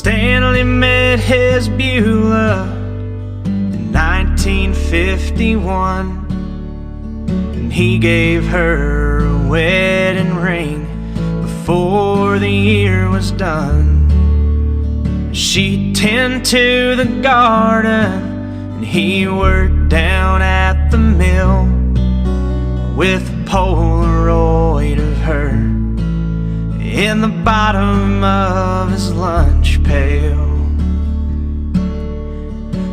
Stanley met his Beulah in 1951, and he gave her a wedding ring before the year was done. She tended to the garden, and he worked down at the mill with a Polaroid of her in the bottom of his lunch pail.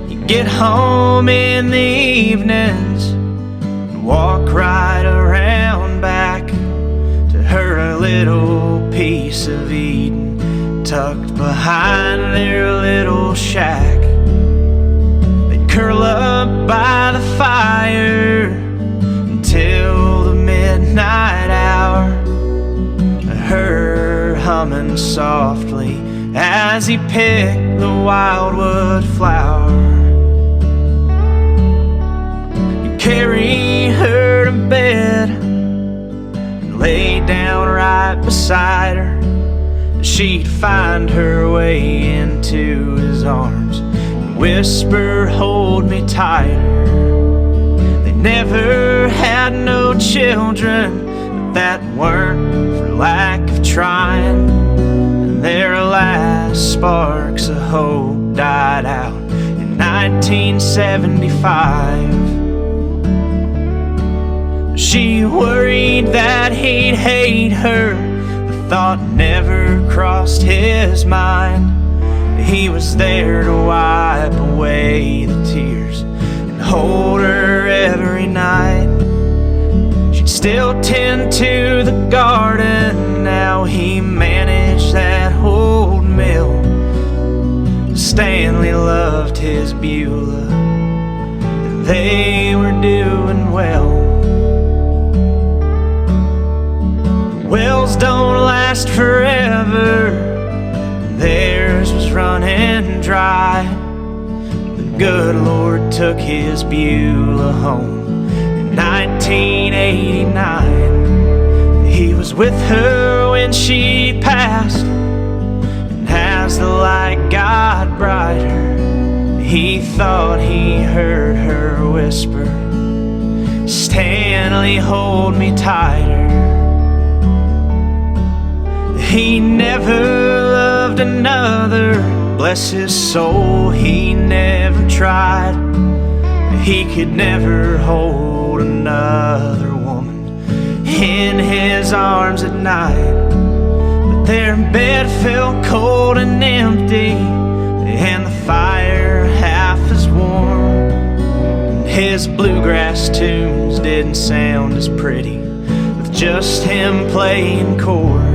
He'd get home in the evenings and walk right around back to her little piece of Eden tucked behind their little shack. They'd curl up by the fire until the midnight hour, her humming softly as he picked the wildwood flower. He'd carry her to bed and lay down right beside her. She'd find her way into his arms and whisper, "Hold me tighter." They never had no children, but that weren't for lack of trying, and their last sparks of hope died out in 1975. She worried that he'd hate her. The thought never crossed his mind. He was there to wipe away the tears and hold her every night. She'd still tend to the garden, now he managed that old mill. Stanley loved his Beulah, and they were doing well. Wells don't last forever, theirs was running dry. The good Lord took his Beulah home in 1989. He was with her when she passed, and as the light got brighter, he thought he heard her whisper, "Stanley, hold me tighter." He never loved another, bless his soul, he never tried. He could never hold another woman in his arms at night. But their bed felt cold and empty, and the fire half as warm. And his bluegrass tunes didn't sound as pretty with just him playing chords.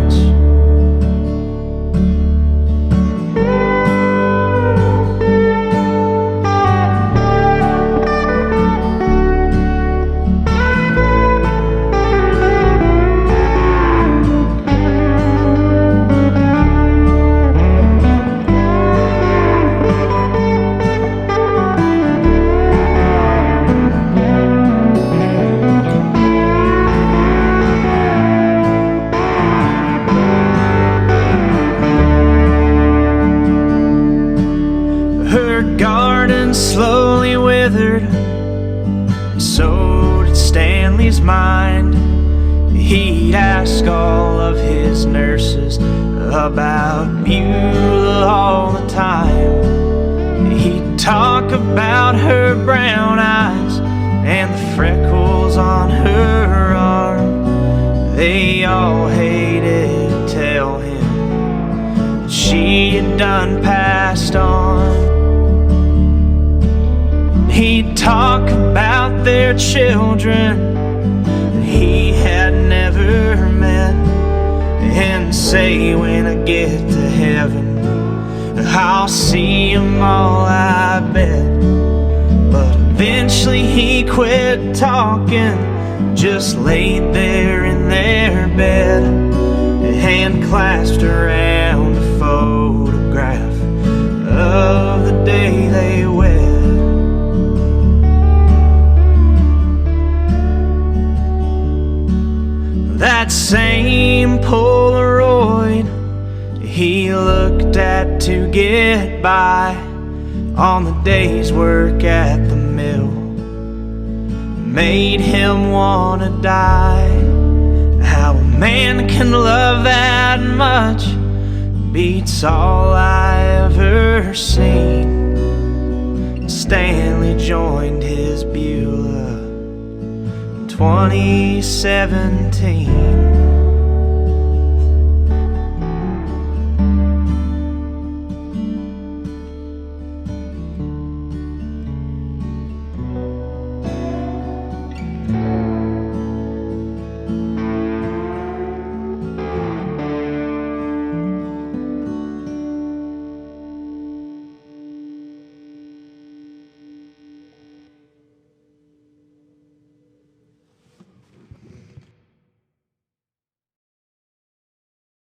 Slowly withered, and so did Stanley's mind. He'd ask all of his nurses about Beulah all the time. He'd talk about her brown eyes and the freckles on her arm. They all hated to tell him that she had done passed on. He'd talk about their children that he had never met, and say, "When I get to heaven, I'll see them all, I bet." But eventually he quit talking, just laid there in their bed, and clasped around a photograph of the day they wed. That same Polaroid he looked at to get by on the day's work at the mill made him wanna die. How a man can love that much beats all I ever seen. Stanley joined his Beulah in 2017.